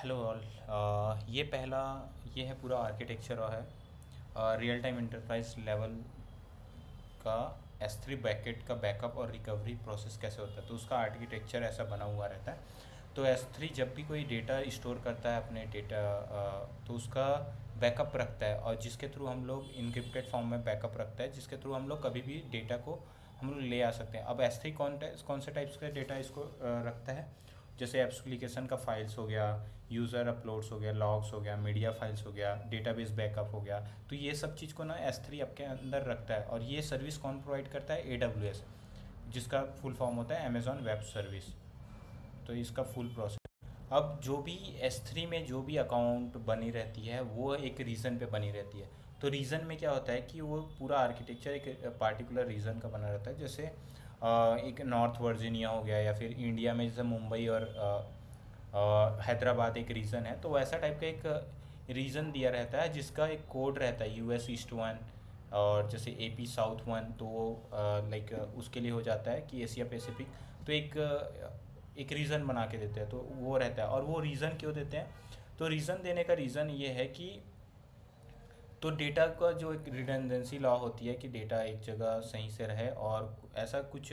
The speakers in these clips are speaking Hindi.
Hello all. ये है पूरा आर्किटेक्चर है रियल टाइम इंटरप्राइज लेवल का S3 बैकेट का बैकअप और रिकवरी प्रोसेस कैसे होता है। तो उसका आर्किटेक्चर ऐसा बना हुआ रहता है। तो S3 जब भी कोई डेटा स्टोर करता है अपने डेटा तो उसका बैकअप रखता है, और जिसके थ्रू हम लोग इनक्रिप्टेड फॉर्म में बैकअप रखता है, जिसके थ्रू हम लोग कभी भी डेटा को हम लोग ले आ सकते हैं। अब S3 कौन से टाइप्स का डेटा इसको रखता है, जैसे एप्लीकेशन का फाइल्स हो गया, यूज़र अपलोड्स हो गया, लॉग्स हो गया, मीडिया फाइल्स हो गया, डेटाबेस बैकअप हो गया। तो ये सब चीज़ को ना S3 आपके अंदर रखता है। और ये सर्विस कौन प्रोवाइड करता है? AWS, जिसका फुल फॉर्म होता है अमेजॉन वेब सर्विस। तो इसका फुल प्रोसेस। अब जो भी S3 में जो भी अकाउंट बनी रहती है वो एक रीजन पे बनी रहती है। तो रीजन में क्या होता है कि वो पूरा आर्किटेक्चर एक पार्टिकुलर रीजन का बना रहता है। जैसे एक नॉर्थ वर्जीनिया हो गया, या फिर इंडिया में जैसे मुंबई और हैदराबाद एक रीजन है, तो वैसा टाइप का एक रीजन दिया रहता है जिसका एक कोड रहता है US ईस्ट 1, और जैसे AP साउथ 1। तो वो लाइक उसके लिए हो जाता है कि एशिया पैसिफिक। तो एक रीज़न बना के देते हैं, तो वो रहता है। और वो रीज़न क्यों देते हैं? तो रीज़न देने का रीज़न ये है कि तो डेटा का जो एक रिडंडेंसी लॉ होती है कि डेटा एक जगह सही से रहे, और ऐसा कुछ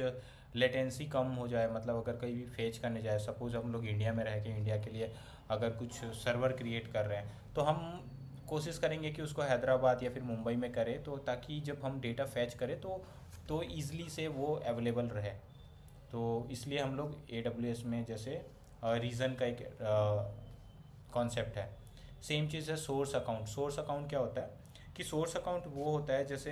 लेटेंसी कम हो जाए। मतलब अगर कहीं भी फेच करने जाए, सपोज़ हम लोग इंडिया में रह के इंडिया के लिए अगर कुछ सर्वर क्रिएट कर रहे हैं, तो हम कोशिश करेंगे कि उसको हैदराबाद या फिर मुंबई में करें, तो ताकि जब हम डेटा फैच करें तो ईज़िली से वो अवेलेबल रहे। तो इसलिए हम लोग AWS में जैसे रीज़न का एक कॉन्सेप्ट है। सेम चीज़ है सोर्स अकाउंट। सोर्स अकाउंट क्या होता है कि सोर्स अकाउंट वो होता है, जैसे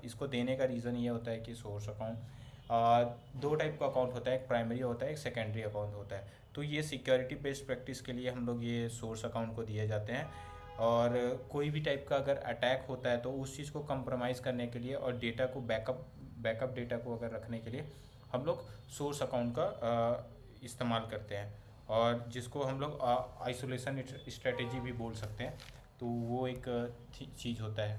इसको देने का रीज़न ये होता है कि सोर्स अकाउंट दो टाइप का अकाउंट होता है, एक प्राइमरी होता है, एक सेकेंडरी अकाउंट होता है। तो ये सिक्योरिटी बेस्ड प्रैक्टिस के लिए हम लोग ये सोर्स अकाउंट को दिए जाते हैं। और कोई भी टाइप का अगर अटैक होता है तो उस चीज़ को कंप्रोमाइज़ करने के लिए और डेटा को बैकअप डेटा को अगर रखने के लिए हम लोग सोर्स अकाउंट का इस्तेमाल करते हैं, और जिसको हम लोग आइसोलेशन स्ट्रेटेजी भी बोल सकते हैं। तो वो एक चीज़ होता है।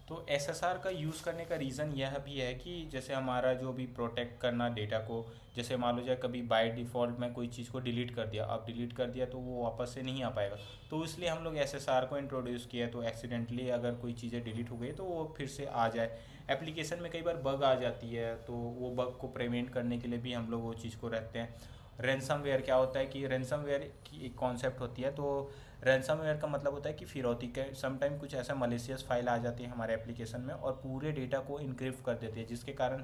तो SSR का यूज़ करने का रीज़न यह भी है कि जैसे हमारा जो भी प्रोटेक्ट करना डेटा को, जैसे मान लो जाए कभी बाय डिफ़ॉल्ट में कोई चीज़ को डिलीट कर दिया, अब डिलीट कर दिया तो वो वापस से नहीं आ पाएगा। तो इसलिए हम लोग SSR को इंट्रोड्यूस किया। तो एक्सीडेंटली अगर कोई चीज़ें डिलीट हो गई तो वो फिर से आ जाए। एप्लीकेशन में कई बार बग आ जाती है, तो वो बग को प्रिवेंट करने के लिए भी हम लोग वो चीज़ को रखते हैं। रैनसमवेयर क्या होता है कि रैनसमवेयर की एक कॉन्सेप्ट होती है। तो रैनसमवेयर का मतलब होता है कि फिरौती के समटाइम कुछ ऐसा मलिशियस फाइल आ जाती है हमारे एप्लीकेशन में और पूरे डेटा को इनक्रिप्ट कर देती है, जिसके कारण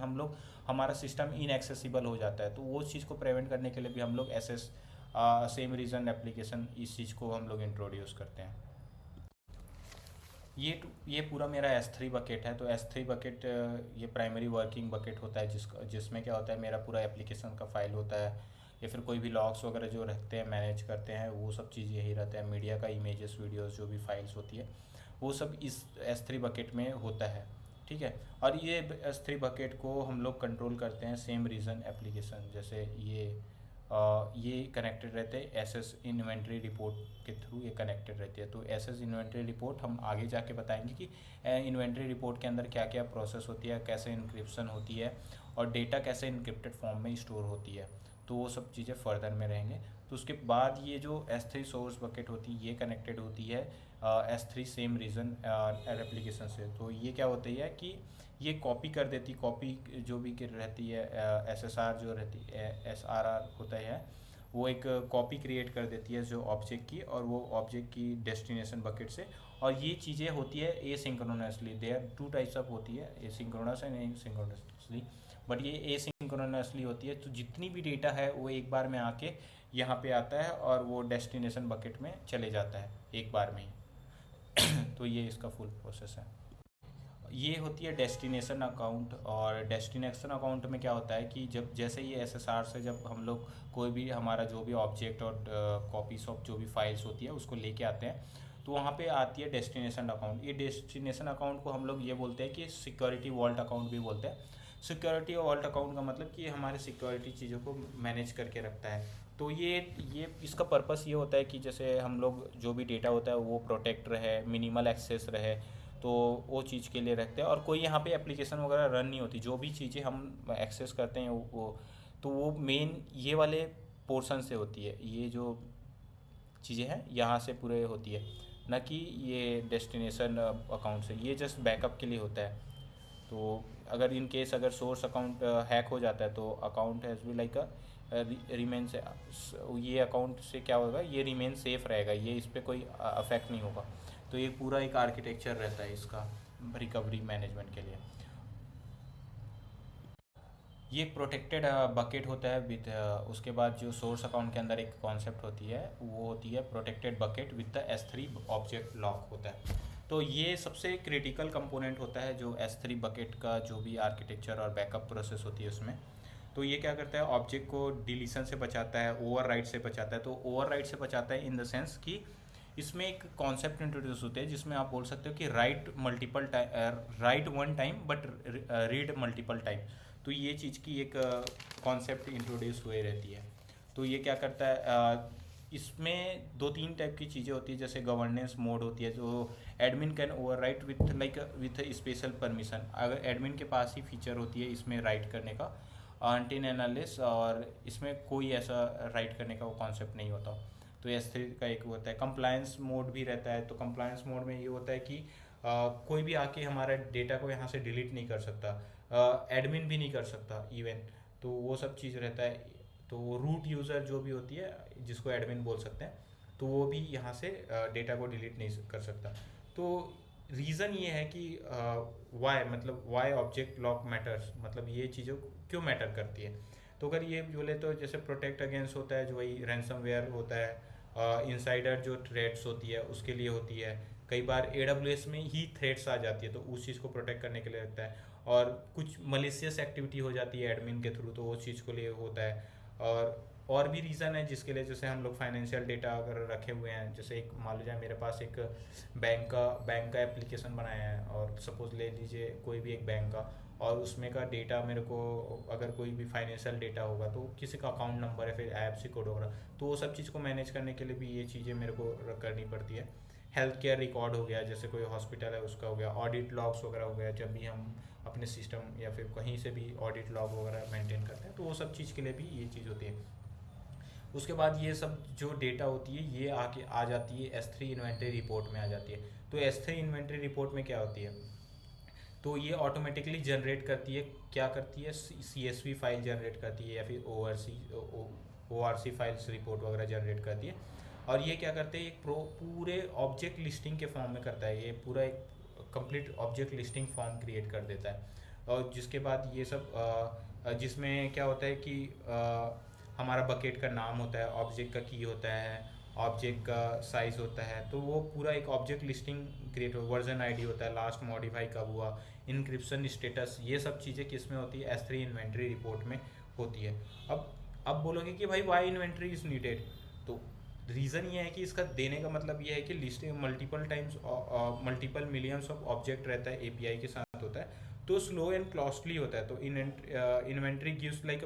हमारा सिस्टम इनएक्सेसिबल हो जाता है। तो वो चीज़ को प्रिवेंट करने के लिए भी हम लोग सेम रीज़न एप्लीकेशन इस चीज़ को हम लोग इंट्रोड्यूस करते हैं। ये पूरा मेरा S3 बकेट है। तो S3 बकेट ये प्राइमरी वर्किंग बकेट होता है, जिसमें क्या होता है, मेरा पूरा एप्लीकेशन का फाइल होता है, या फिर कोई भी लॉग्स वगैरह जो रखते हैं, मैनेज करते हैं, वो सब चीज़ यही रहता है। मीडिया का इमेजेस, वीडियोस, जो भी फाइल्स होती है वो सब इस S3 बकेट में होता है। ठीक है। और ये S3 बकेट को हम लोग कंट्रोल करते हैं सेम रीज़न एप्लीकेशन। जैसे ये कनेक्टेड रहते हैं एसएस इन्वेंट्री रिपोर्ट के थ्रू, ये कनेक्टेड रहती है। तो एसएस इन्वेंट्री रिपोर्ट हम आगे जाके बताएंगे कि इन्वेंट्री रिपोर्ट के अंदर क्या क्या प्रोसेस होती है, कैसे इनक्रिप्शन होती है, और डेटा कैसे इनक्रिप्टेड फॉर्म में स्टोर होती है। तो वो सब चीज़ें फर्दर में रहेंगे। तो उसके बाद ये जो S3 सोर्स बकेट होती है ये कनेक्टेड होती है S3 सेम रीज़न एप्लीकेशन से। तो ये क्या होती है कि ये कॉपी कर देती, कॉपी जो भी रहती है SSR जो रहती है, SRR होता है, वो एक कॉपी क्रिएट कर देती है जो ऑब्जेक्ट की, और वो ऑब्जेक्ट की डेस्टिनेशन बकेट से। और ये चीज़ें होती है asynchronously. They are two types of होती है, एसिंक्रोनस एंड एसिंक्रोनसली। बट ये एसिंक्रोनसली होती है। तो जितनी भी डेटा है वो एक बार में आके यहाँ पे आता है और वो डेस्टिनेशन बकेट में चले जाता है एक बार में ही। तो ये इसका फुल प्रोसेस है। ये होती है डेस्टिनेशन अकाउंट। और डेस्टिनेशन अकाउंट में क्या होता है कि जब जैसे ये SSR से जब हम लोग कोई भी हमारा जो भी ऑब्जेक्ट और कॉपीज ऑफ जो भी फाइल्स होती है उसको लेके आते हैं, तो वहाँ पे आती है डेस्टिनेशन अकाउंट। ये डेस्टिनेशन अकाउंट को हम लोग ये बोलते हैं कि सिक्योरिटी वॉल्ट अकाउंट भी बोलते हैं। सिक्योरिटी वॉल्ट अकाउंट का मतलब कि हमारे सिक्योरिटी चीज़ों को मैनेज करके रखता है। तो ये इसका पर्पस ये होता है कि जैसे हम लोग जो भी डेटा होता है वो प्रोटेक्ट रहे, मिनिमल एक्सेस रहे। तो वो चीज़ के लिए रखते हैं। और कोई यहाँ पे एप्लीकेशन वगैरह रन नहीं होती। जो भी चीज़ें हम एक्सेस करते हैं वो तो वो मेन ये वाले पोर्शन से होती है। ये जो चीज़ें हैं यहाँ से पूरे होती है, ना कि ये डेस्टिनेशन अकाउंट से। ये जस्ट बैकअप के लिए होता है। तो अगर इन केस अगर सोर्स अकाउंट हैक हो जाता है तो account has be like remain से, ये अकाउंट से क्या होगा, ये रिमेन सेफ रहेगा, ये इस पर कोई अफेक्ट नहीं होगा। तो ये पूरा एक आर्किटेक्चर रहता है इसका रिकवरी मैनेजमेंट के लिए। ये एक प्रोटेक्टेड बकेट होता है विद, उसके बाद जो सोर्स अकाउंट के अंदर एक कॉन्सेप्ट होती है वो होती है protected bucket with the S3 object lock होता है। तो ये सबसे क्रिटिकल कंपोनेंट होता है जो S3 बकेट का जो भी आर्किटेक्चर और बैकअप प्रोसेस होती है उसमें। तो ये क्या करता है, ऑब्जेक्ट को डिलीशन से बचाता है, ओवरराइट से बचाता है। तो ओवरराइट से बचाता है इन द सेंस कि इसमें एक कॉन्सेप्ट इंट्रोड्यूस होते हैं जिसमें आप बोल सकते हो कि right multiple time, right one time but read multiple time. तो ये चीज़ की एक कॉन्सेप्ट इंट्रोड्यूस हुए रहती है। तो ये क्या करता है, इसमें दो तीन टाइप की चीज़ें होती है, जैसे गवर्नेंस मोड होती है जो admin can overwrite with like with special permission. अगर एडमिन के पास ही फीचर होती है इसमें राइट करने का अनटिल एनालिस, और इसमें कोई ऐसा राइट करने का वो कॉन्सेप्ट नहीं होता। तो S3 का एक होता है कंप्लायंस मोड भी रहता है। तो कंप्लायंस मोड में ये होता है कि कोई भी आके हमारा डेटा को यहाँ से डिलीट नहीं कर सकता, एडमिन भी नहीं कर सकता इवन। तो वो सब चीज़ रहता है। तो रूट यूज़र जो भी होती है जिसको एडमिन बोल सकते हैं, तो वो भी यहाँ से डेटा को डिलीट नहीं कर सकता। तो रीज़न ये है कि वाई, मतलब वाई ऑब्जेक्ट लॉक मैटर्स, मतलब ये चीज़ों क्यों मैटर करती है। तो अगर ये बोले तो जैसे प्रोटेक्ट अगेंस्ट होता है जो वही रैंसमवेयर होता है, इनसाइडर जो थ्रेट्स होती है उसके लिए होती है। कई बार AWS में ही थ्रेट्स आ जाती है तो उस चीज़ को प्रोटेक्ट करने के लिए रहता है। और कुछ मलिशियस एक्टिविटी हो जाती है एडमिन के थ्रू तो वो चीज़ के लिए होता है। और भी रीज़न है जिसके लिए, जैसे हम लोग फाइनेंशियल डेटा अगर रखे हुए हैं, जैसे एक मान लीजिए मेरे पास एक बैंक का एप्लीकेशन बनाया है, और सपोज ले लीजिए कोई भी एक बैंक का, और उसमें का डेटा मेरे को, अगर कोई भी फाइनेंशियल डेटा होगा तो किसी का अकाउंट नंबर है, फिर IFSC कोड वगैरह, तो वो सब चीज़ को मैनेज करने के लिए भी ये चीज़ें मेरे को करनी पड़ती है। हेल्थ केयर रिकॉर्ड हो गया, जैसे कोई हॉस्पिटल है उसका हो गया, ऑडिट लॉग्स वगैरह हो गया, जब भी हम अपने सिस्टम या फिर कहीं से भी ऑडिट लॉग वगैरह मेंटेन करते हैं तो वो सब चीज़ के लिए भी ये चीज़ होती है। उसके बाद ये सब जो डेटा होती है ये आके आ जाती है S3 इन्वेंट्री रिपोर्ट में आ जाती है। तो S3 इन्वेंट्री रिपोर्ट में क्या होती है, तो ये ऑटोमेटिकली जनरेट करती है, क्या करती है, CSV फाइल जनरेट करती है या फिर ORC फाइल्स रिपोर्ट वगैरह जनरेट करती है। और ये क्या करते हैं, एक पूरे ऑब्जेक्ट लिस्टिंग के फॉर्म में करता है, ये पूरा एक complete object listing form create कर देता है। और जिसके बाद ये सब जिसमें क्या होता है कि हमारा बकेट का नाम होता है, ऑब्जेक्ट का की होता है, ऑब्जेक्ट का साइज़ होता है, तो वो पूरा एक ऑब्जेक्ट लिस्टिंग क्रिएट हो, वर्जन ID होता है, लास्ट मॉडिफाई कब हुआ, इंक्रिप्शन स्टेटस, ये सब चीज़ें किस में होती है, S3 इन्वेंट्री रिपोर्ट में होती है। अब बोलोगे कि भाई वाई इन्वेंट्री इज़ नीडेड, तो रीज़न ये है कि इसका देने का मतलब ये है कि listing multiple times, multiple millions of object रहता है, API के साथ होता है, तो स्लो एंड कॉस्टली होता है। तो इन्वेंट्री गिव्स लाइक,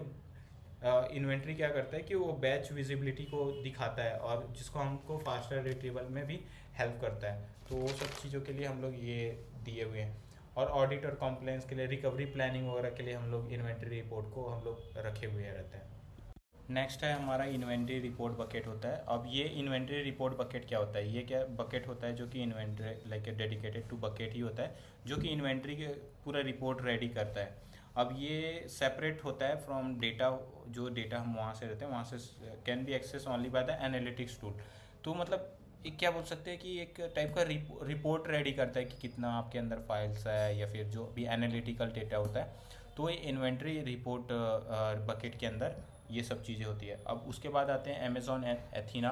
इन्वेंट्री क्या करता है कि वो बैच विजिबिलिटी को दिखाता है और जिसको हमको फास्टर रिट्रीवल में भी हेल्प करता है। तो वो सब चीज़ों के लिए हम लोग ये दिए हुए हैं। और ऑडिट और कॉम्प्लायंस के लिए, रिकवरी प्लानिंग वगैरह के लिए हम लोग इन्वेंट्री रिपोर्ट को हम लोग रखे हुए रहते हैं। नेक्स्ट है हमारा इन्वेंट्री रिपोर्ट बकेट होता है। अब ये इन्वेंट्री रिपोर्ट बकेट क्या होता है, ये क्या बकेट होता है जो कि inventory like dedicated to bucket ही होता है, जो कि इन्वेंट्री के पूरा रिपोर्ट रेडी करता है। अब ये सेपरेट होता है फ्रॉम डेटा, जो डेटा हम वहाँ से रहते हैं वहाँ से can be access only by the analytics tool. तो मतलब एक क्या बोल सकते हैं कि एक टाइप का रिपोर्ट रेडी करता है कि कितना आपके अंदर फाइल्स है या फिर जो भी एनालिटिकल डेटा होता है। तो ये इन्वेंट्री रिपोर्ट बकेट के अंदर ये सब चीज़ें होती है। अब उसके बाद आते हैं अमेज़ॉन एथीना।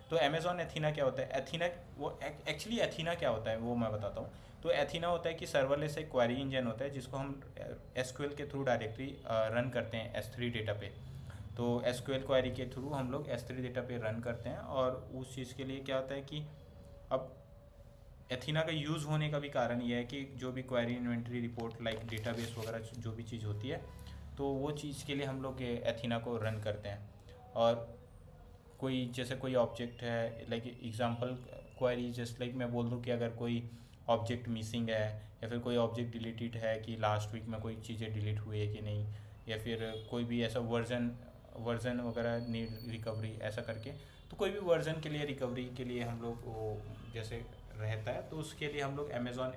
तो अमेज़ॉन एथीना क्या होता है, एथीना वो एक्चुअली एथीना क्या होता है वो मैं बताता हूँ। तो एथीना होता है कि सर्वरलेस एक क्वेरी इंजन होता है जिसको हम SQL के थ्रू डायरेक्टली रन करते हैं S3 डेटा पे। तो SQL क्वेरी के थ्रू हम लोग S3 डेटा पे रन करते हैं। और उस चीज़ के लिए क्या होता है कि अब एथीना का यूज़ होने का भी कारण ये है कि जो भी query inventory report like database वगैरह जो भी चीज़ होती है तो वो चीज़ के लिए हम लोग एथीना को रन करते हैं। और कोई जैसे कोई ऑब्जेक्ट है like example query, just like मैं बोल दूँ कि अगर कोई ऑब्जेक्ट मिसिंग है या फिर कोई ऑब्जेक्ट डिलीटेड है कि लास्ट वीक में कोई चीज़ें डिलीट हुई है कि नहीं, या फिर कोई भी ऐसा वर्जन वर्जन वगैरह नीड रिकवरी ऐसा करके। तो कोई भी वर्जन के लिए रिकवरी के लिए हम लोग वो जैसे रहता है तो उसके लिए हम लोग अमेज़ॉन